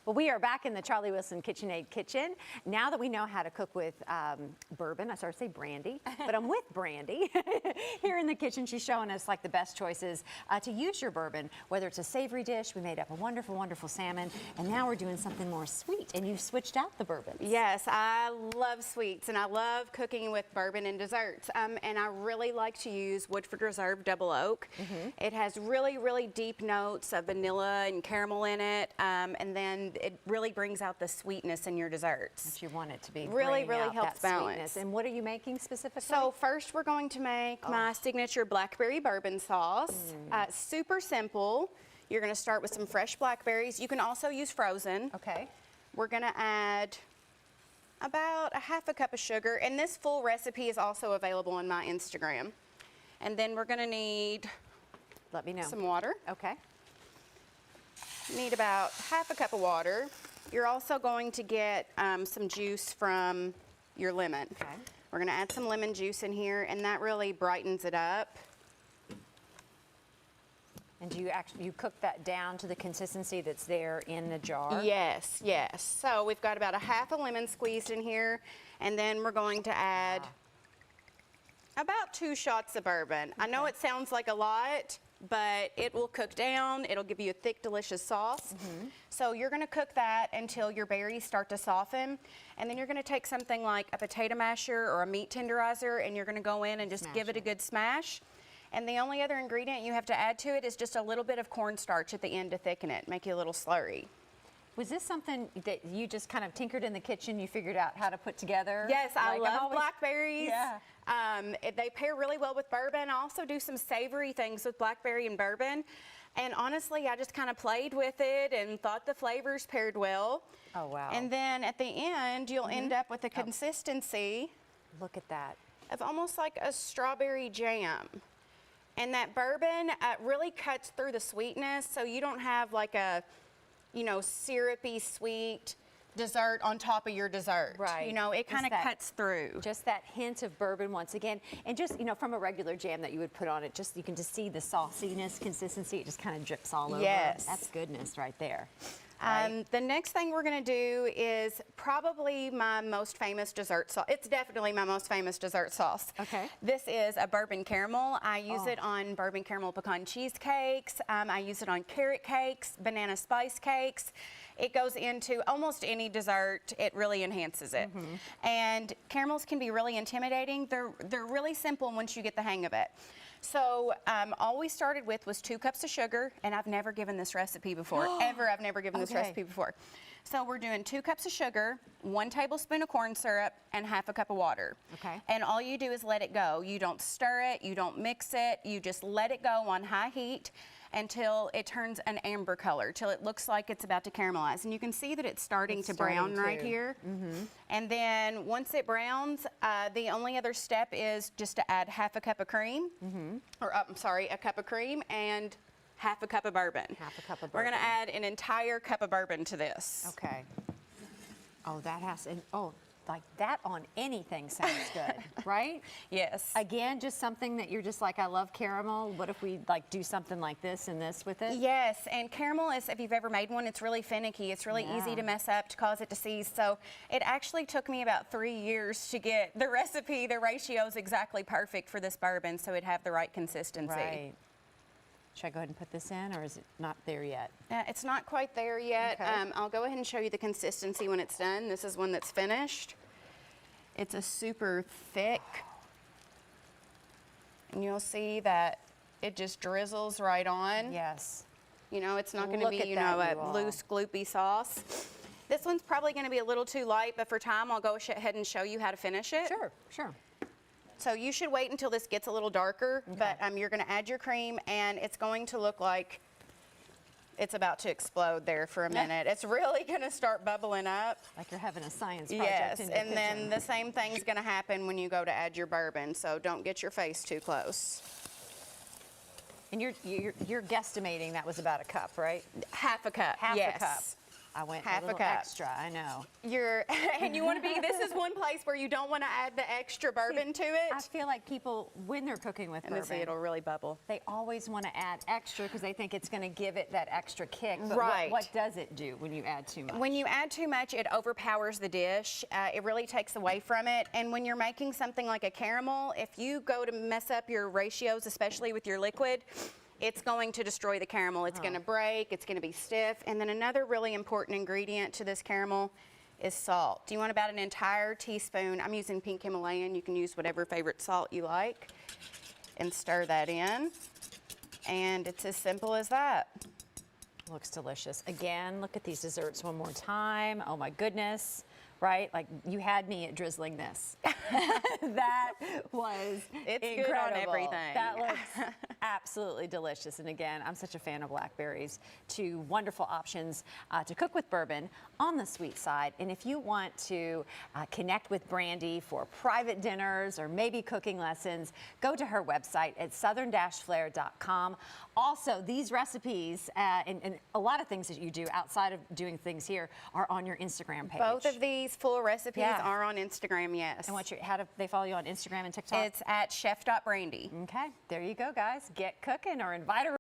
Well, we are back in the Charlie Wilson KitchenAid kitchen. Now that we know how to cook with bourbon, I started to say Brandi, but I'm with Brandi here in the kitchen. She's showing us like the best choices to use your bourbon, whether it's a savory dish. We made up a wonderful, wonderful salmon, and now we're doing something more sweet, and you've switched out the bourbons. Yes, I love sweets, and I love cooking with bourbon and desserts, and I really like to use Woodford Reserve Double Oak. It has really, really deep notes of vanilla and caramel in it, and then it really brings out the sweetness in your desserts. What you want it to be. Really helps balance. Sweetness. And what are you making specifically? So first we're going to make my signature blackberry bourbon sauce. Super simple. You're going to start with some fresh blackberries. You can also use frozen. Okay. We're going to add about a half a cup of sugar, and this full recipe is also available on my Instagram. And then we're going to need, let me know, some water. Okay. Need about half a cup of water. You're also going to get some juice from your lemon. Okay. We're going to add some lemon juice in here, and that really brightens it up. And do you cook that down to the consistency that's there in the jar? Yes, yes. So we've got about a half a lemon squeezed in here, and then we're going to add about 2 shots of bourbon. Okay. I know it sounds like a lot, but it will cook down. It'll give you a thick, delicious sauce. So you're going to cook that until your berries start to soften, and then you're going to take something like a potato masher or a meat tenderizer, and you're going to go in and just give it a good smash. And the only other ingredient you have to add to it is just a little bit of cornstarch at the end to thicken it, make you a little slurry. Was this something that you just kind of tinkered in the kitchen, you figured out how to put together? Yes, I love blackberries. Yeah. They pair really well with bourbon. I also do some savory things with blackberry and bourbon. And honestly, I just kind of played with it and thought the flavors paired well. Oh, wow. And then at the end, you'll end up with a consistency. Look at that. Of almost like a strawberry jam. And that bourbon really cuts through the sweetness, so you don't have like a, you know, syrupy sweet dessert on top of your dessert. Right. You know, it kind of cuts through. Just that hint of bourbon once again. And just, you know, from a regular jam that you would put on it, just you can just see the sauciness, consistency, it just kind of drips all over. Yes. That's goodness right there. Right. The next thing we're going to do is probably my most famous dessert sauce. It's definitely my most famous dessert sauce. Okay. This is a bourbon caramel. I use it on bourbon caramel pecan cheesecakes. I use it on carrot cakes, banana spice cakes. It goes into almost any dessert. It really enhances it. And caramels can be really intimidating. They're really simple once you get the hang of it. So all we started with was 2 cups of sugar, and I've never given this recipe before. I've never given this recipe before. So we're doing 2 cups of sugar, 1 tablespoon of corn syrup, and half a cup of water. Okay. And all you do is let it go. You don't stir it, you don't mix it, you just let it go on high heat until it turns an amber color, till it looks like it's about to caramelize. And you can see that it's starting to brown right here. And then once it browns, the only other step is just to add half a cup of cream, or I'm sorry, a cup of cream and half a cup of bourbon. Half a cup of We're bourbon. gonna add an entire cup of bourbon to this. Okay. Oh, that has, and like that on anything sounds good, right? Yes. Again, just something that you're just like, I love caramel. What if we like do something like this and this with it? Yes, and caramel is, if you've ever made one, it's really finicky. It's really easy to mess up, to cause it to seize. So it actually took me about 3 years to get the recipe, the ratios exactly perfect for this bourbon, so it'd have the right consistency. Right. Should I go ahead and put this in, or is it not there yet? It's not quite there yet. Okay. I'll go ahead and show you the consistency when it's done. This is one that's finished. It's a super thick, and you'll see that it just drizzles right on. Yes. You know, it's not going to Look be, at you that, know, you all. a loose, gloopy sauce. This one's probably going to be a little too light, but for time, I'll go ahead and show you how to finish it. Sure, sure. So you should wait until this gets a little darker, but you're going to add your cream, and it's going to look like it's about to explode there for a minute. It's really going to start bubbling up. Like you're having a science project Yes, in your and then kitchen. the same thing's going to happen when you go to add your bourbon, so don't get your face too close. And you're guesstimating that was about a cup, right? Half a cup, Half yes. a cup. I went Half a a little cup. extra, I know. And you want to be, this is one place where you don't want to add the extra bourbon to it. I feel like people, when they're cooking with And then see, bourbon, it'll really bubble. they always want to add extra because they think it's going to give it that extra kick. But Right. what does it do when you add too much? When you add too much, it overpowers the dish. It really takes away from it. And when you're making something like a caramel, if you go to mess up your ratios, especially with your liquid, it's going to destroy the caramel. It's going to break, it's going to be stiff. And then another really important ingredient to this caramel is salt. You want about an entire teaspoon. I'm using pink Himalayan. You can use whatever favorite salt you like. And stir that in. And it's as simple as that. Looks delicious. Again, look at these desserts one more time. Oh my goodness, right? Like you had me at drizzling this. That was It's incredible. good on everything. That looks absolutely delicious. And again, I'm such a fan of blackberries. Two wonderful options to cook with bourbon on the sweet side. And if you want to connect with Brandi for private dinners or maybe cooking lessons, go to her website at southern-flair.com. Also, these recipes and a lot of things that you do outside of doing things here are on your Instagram page. Both of these full recipes Yeah. are on Instagram, yes. And how do they follow you on Instagram and TikTok? It's at chef.brandi. Okay, there you go, guys. Get cooking or invite a